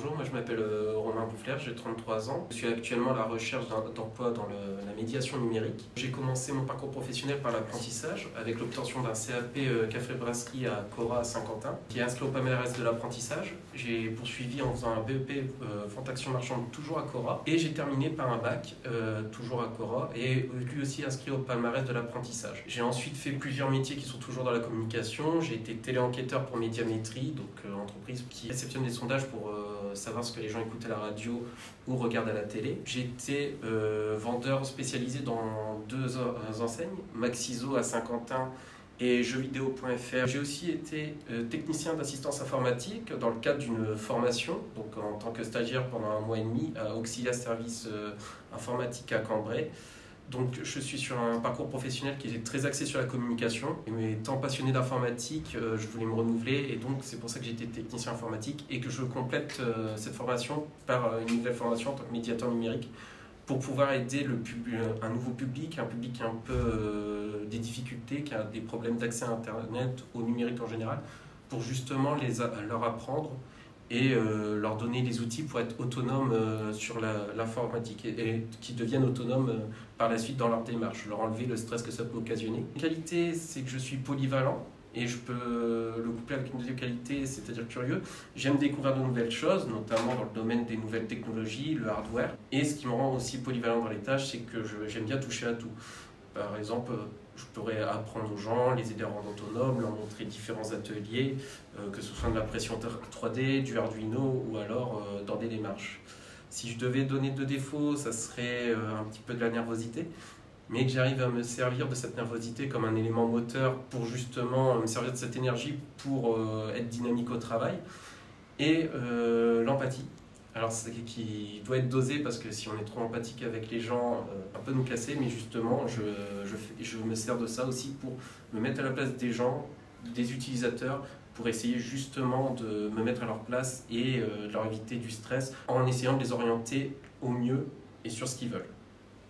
Bonjour, moi je m'appelle Romain Boufflers, j'ai 33 ans. Je suis actuellement à la recherche d'emploi dans la médiation numérique. J'ai commencé mon parcours professionnel par l'apprentissage avec l'obtention d'un CAP café-brasserie à Cora à Saint-Quentin, qui est inscrit au palmarès de l'apprentissage. J'ai poursuivi en faisant un BEP vente action marchande toujours à Cora et j'ai terminé par un bac toujours à Cora et lui aussi inscrit au palmarès de l'apprentissage. J'ai ensuite fait plusieurs métiers qui sont toujours dans la communication. J'ai été téléenquêteur pour Médiamétrie, donc entreprise qui réceptionne des sondages pour savoir ce que les gens écoutent à la radio ou regardent à la télé. J'ai été vendeur spécialisé dans deux enseignes, Maxiso à Saint-Quentin et jeuxvideo.fr. J'ai aussi été technicien d'assistance informatique dans le cadre d'une formation, donc en tant que stagiaire pendant 1 mois et demi à Auxilia Service Informatique à Cambrai. Donc je suis sur un parcours professionnel qui est très axé sur la communication. Mais étant passionné d'informatique, je voulais me renouveler et donc c'est pour ça que j'ai été technicien informatique et que je complète cette formation par une nouvelle formation en tant que médiateur numérique pour pouvoir aider un nouveau public, un public qui a un peu des difficultés, qui a des problèmes d'accès à Internet, au numérique en général, pour justement leur apprendre et leur donner les outils pour être autonomes sur l'informatique et qui deviennent autonomes par la suite dans leur démarche, leur enlever le stress que ça peut occasionner. Une qualité, c'est que je suis polyvalent et je peux le coupler avec une deuxième qualité, c'est-à-dire curieux. J'aime découvrir de nouvelles choses, notamment dans le domaine des nouvelles technologies, le hardware. Et ce qui me rend aussi polyvalent dans les tâches, c'est que j'aime bien toucher à tout. Par exemple, je pourrais apprendre aux gens, les aider à rendre autonomes, leur montrer différents ateliers, que ce soit de l'impression 3D, du Arduino ou alors dans des démarches. Si je devais donner 2 défauts, ça serait un petit peu de la nervosité, mais que j'arrive à me servir de cette nervosité comme un élément moteur pour justement me servir de cette énergie pour être dynamique au travail. Et l'empathie. Alors, qui doit être dosé parce que si on est trop empathique avec les gens, ça peut nous casser, mais justement, je me sers de ça aussi pour me mettre à la place des gens, des utilisateurs, pour essayer justement de me mettre à leur place et de leur éviter du stress en essayant de les orienter au mieux et sur ce qu'ils veulent.